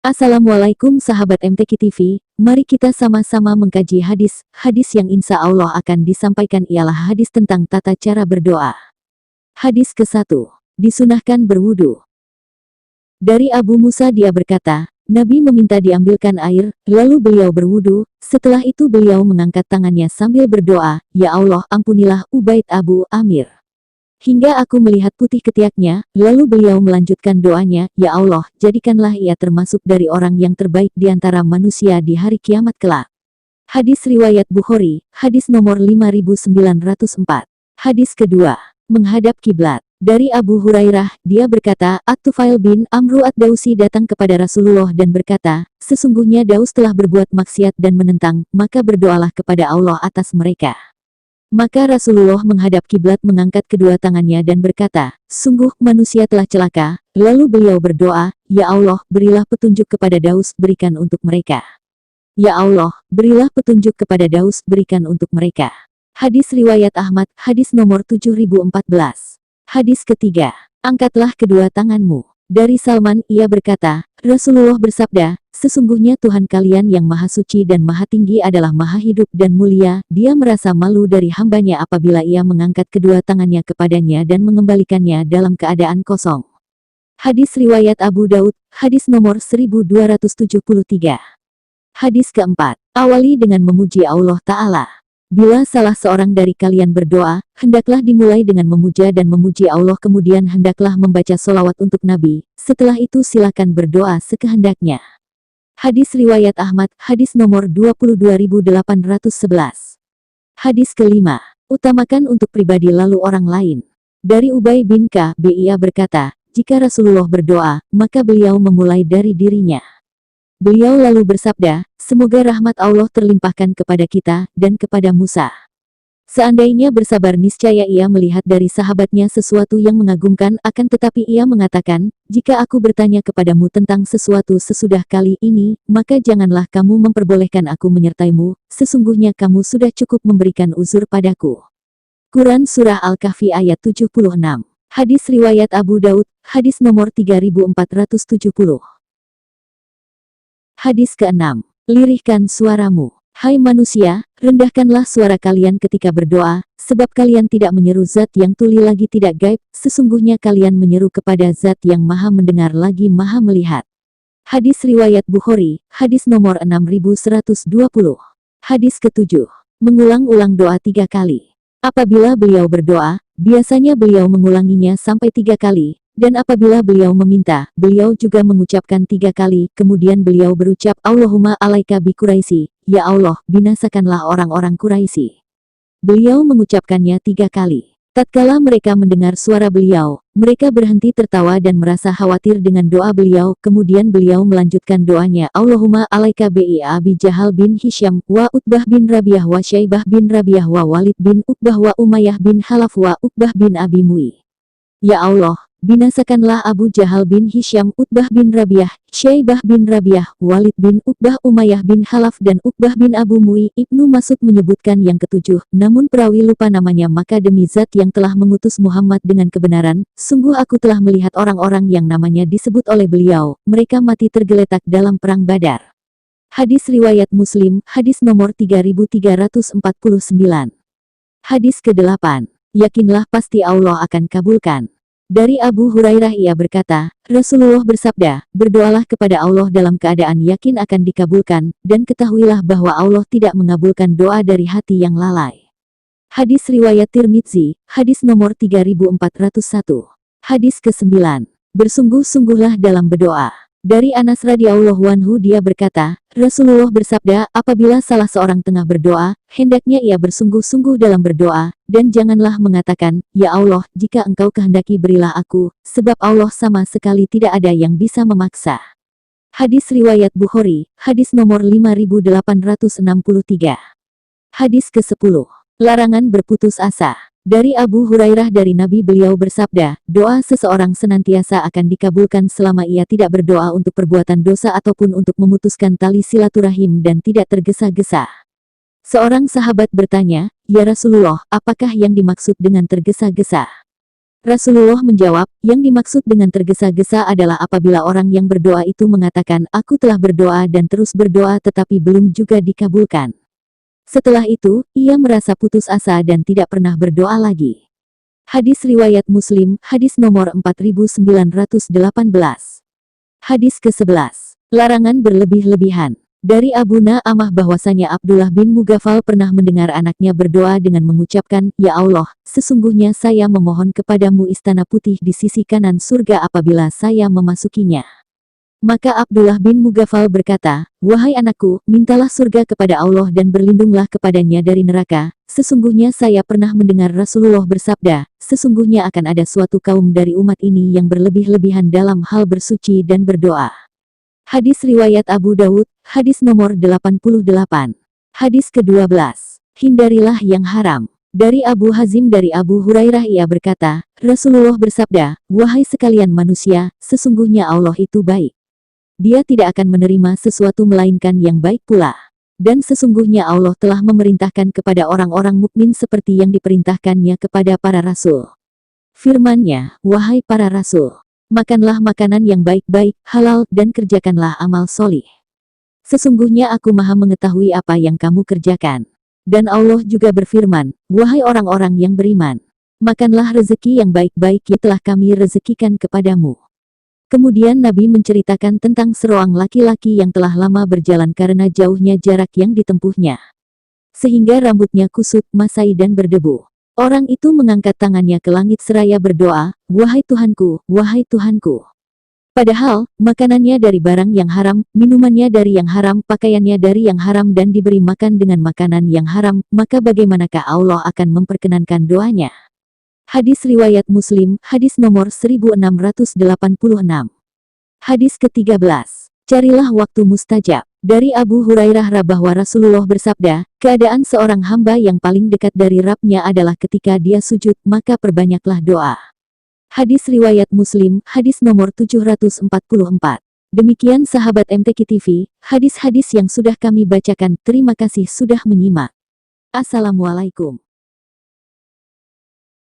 Assalamualaikum sahabat MTQ TV, mari kita sama-sama mengkaji hadis yang insya Allah akan disampaikan ialah hadis tentang tata cara berdoa. Hadis ke-1, disunahkan berwudu. Dari Abu Musa dia berkata, Nabi meminta diambilkan air, lalu beliau berwudu, setelah itu beliau mengangkat tangannya sambil berdoa, Ya Allah ampunilah Ubaid Abu Amir. Hingga aku melihat putih ketiaknya, lalu beliau melanjutkan doanya, Ya Allah, jadikanlah ia termasuk dari orang yang terbaik di antara manusia di hari kiamat kelak. Hadis riwayat Bukhari, hadis nomor 5904. Hadis kedua, menghadap kiblat. Dari Abu Hurairah, dia berkata, At-Tufail bin Amru Ad-Dausi datang kepada Rasulullah dan berkata, sesungguhnya Daus telah berbuat maksiat dan menentang, maka berdoalah kepada Allah atas mereka. Maka Rasulullah menghadap kiblat mengangkat kedua tangannya dan berkata, sungguh manusia telah celaka, lalu beliau berdoa, Ya Allah, berilah petunjuk kepada Daus, berikan untuk mereka. Ya Allah, berilah petunjuk kepada Daus, berikan untuk mereka. Hadis riwayat Ahmad, hadis nomor 7014. Hadis ketiga, angkatlah kedua tanganmu. Dari Salman, ia berkata, Rasulullah bersabda, sesungguhnya Tuhan kalian yang maha suci dan maha tinggi adalah maha hidup dan mulia, dia merasa malu dari hambanya apabila ia mengangkat kedua tangannya kepadanya dan mengembalikannya dalam keadaan kosong. Hadis riwayat Abu Daud, hadis nomor 1273. Hadis keempat, awali dengan memuji Allah Ta'ala. Bila salah seorang dari kalian berdoa, hendaklah dimulai dengan memuja dan memuji Allah, kemudian hendaklah membaca solawat untuk Nabi, setelah itu silakan berdoa sekehendaknya. Hadis riwayat Ahmad, hadis nomor 22811. Hadis kelima, utamakan untuk pribadi lalu orang lain. Dari Ubay bin Ka'b ia berkata, jika Rasulullah berdoa, maka beliau memulai dari dirinya. Beliau lalu bersabda, semoga rahmat Allah terlimpahkan kepada kita, dan kepada Musa. Seandainya bersabar niscaya ia melihat dari sahabatnya sesuatu yang mengagumkan, akan tetapi ia mengatakan, jika aku bertanya kepadamu tentang sesuatu sesudah kali ini, maka janganlah kamu memperbolehkan aku menyertaimu, sesungguhnya kamu sudah cukup memberikan uzur padaku. Quran Surah Al-Kahfi ayat 76. Hadis riwayat Abu Daud, hadis nomor 3470. Hadis ke-6, lirihkan suaramu. Hai manusia, rendahkanlah suara kalian ketika berdoa, sebab kalian tidak menyeru zat yang tuli lagi tidak gaib, sesungguhnya kalian menyeru kepada zat yang maha mendengar lagi maha melihat. Hadis riwayat Bukhari, hadis nomor 6120. Hadis ke-7, mengulang-ulang doa 3 kali. Apabila beliau berdoa, biasanya beliau mengulanginya sampai 3 kali. Dan apabila beliau meminta, beliau juga mengucapkan 3 kali, kemudian beliau berucap, Allahumma alaika bi Quraisy, Ya Allah, binasakanlah orang-orang Quraisy. Beliau mengucapkannya 3 kali. Tatkala mereka mendengar suara beliau, mereka berhenti tertawa dan merasa khawatir dengan doa beliau, kemudian beliau melanjutkan doanya, Allahumma alaika bi Abi Jahal bin Hisham, wa Utbah bin Rabi'ah wa Syaibah bin Rabi'ah wa Walid bin Uqbah wa Umayyah bin Halaf wa Uqbah bin Abi Mu'i. Ya Allah, binasakanlah Abu Jahal bin Hisham, Utbah bin Rabi'ah, Syaibah bin Rabi'ah, Walid bin Uqbah, Umayyah bin Halaf dan Uqbah bin Abu Mu'i. Ibnu Mas'ud menyebutkan yang ketujuh, namun perawi lupa namanya, maka demi zat yang telah mengutus Muhammad dengan kebenaran, sungguh aku telah melihat orang-orang yang namanya disebut oleh beliau, mereka mati tergeletak dalam perang Badar. Hadis riwayat Muslim, hadis nomor 3349. Hadis ke-8, yakinlah pasti Allah akan kabulkan. Dari Abu Hurairah ia berkata, Rasulullah bersabda, berdoalah kepada Allah dalam keadaan yakin akan dikabulkan, dan ketahuilah bahwa Allah tidak mengabulkan doa dari hati yang lalai. Hadis riwayat Tirmidzi, hadis nomor 3401. Hadis ke-9, bersungguh-sungguhlah dalam berdoa. Dari Anas radhiyallahu anhu dia berkata, Rasulullah bersabda, apabila salah seorang tengah berdoa, hendaknya ia bersungguh-sungguh dalam berdoa, dan janganlah mengatakan, Ya Allah, jika engkau kehendaki berilah aku, sebab Allah sama sekali tidak ada yang bisa memaksa. Hadis riwayat Bukhari, hadis nomor 5863. Hadis ke-10, larangan berputus asa. Dari Abu Hurairah dari Nabi beliau bersabda, doa seseorang senantiasa akan dikabulkan selama ia tidak berdoa untuk perbuatan dosa ataupun untuk memutuskan tali silaturahim dan tidak tergesa-gesa. Seorang sahabat bertanya, Ya Rasulullah, apakah yang dimaksud dengan tergesa-gesa? Rasulullah menjawab, yang dimaksud dengan tergesa-gesa adalah apabila orang yang berdoa itu mengatakan, aku telah berdoa dan terus berdoa tetapi belum juga dikabulkan. Setelah itu, ia merasa putus asa dan tidak pernah berdoa lagi. Hadis riwayat Muslim, hadis nomor 4918. Hadis ke-11. Larangan berlebih-lebihan. Dari Abu Na'amah bahwasanya Abdullah bin Mughaffal pernah mendengar anaknya berdoa dengan mengucapkan, Ya Allah, sesungguhnya saya memohon kepadamu istana putih di sisi kanan surga apabila saya memasukinya. Maka Abdullah bin Mughaffal berkata, Wahai anakku, mintalah surga kepada Allah dan berlindunglah kepadanya dari neraka. Sesungguhnya saya pernah mendengar Rasulullah bersabda, sesungguhnya akan ada suatu kaum dari umat ini yang berlebih-lebihan dalam hal bersuci dan berdoa. Hadis riwayat Abu Dawud, hadis nomor 88. Hadis ke-12. Hindarilah yang haram. Dari Abu Hazim dari Abu Hurairah ia berkata, Rasulullah bersabda, Wahai sekalian manusia, sesungguhnya Allah itu baik. Dia tidak akan menerima sesuatu melainkan yang baik pula. Dan sesungguhnya Allah telah memerintahkan kepada orang-orang mukmin seperti yang diperintahkannya kepada para rasul. Firman-Nya, Wahai para rasul, makanlah makanan yang baik-baik, halal, dan kerjakanlah amal solih. Sesungguhnya aku maha mengetahui apa yang kamu kerjakan. Dan Allah juga berfirman, Wahai orang-orang yang beriman, makanlah rezeki yang baik-baik yang telah kami rezekikan kepadamu. Kemudian Nabi menceritakan tentang seorang laki-laki yang telah lama berjalan karena jauhnya jarak yang ditempuhnya. Sehingga rambutnya kusut, masai dan berdebu. Orang itu mengangkat tangannya ke langit seraya berdoa, Wahai Tuhanku, wahai Tuhanku. Padahal, makanannya dari barang yang haram, minumannya dari yang haram, pakaiannya dari yang haram dan diberi makan dengan makanan yang haram, maka bagaimanakah Allah akan memperkenankan doanya? Hadis riwayat Muslim, hadis nomor 1686. Hadis ke-13. Carilah waktu mustajab. Dari Abu Hurairah bahwa Rasulullah bersabda, keadaan seorang hamba yang paling dekat dari Rabb-Nya adalah ketika dia sujud, maka perbanyaklah doa. Hadis riwayat Muslim, hadis nomor 744. Demikian sahabat MTQ TV, hadis-hadis yang sudah kami bacakan, terima kasih sudah menyimak. Assalamualaikum.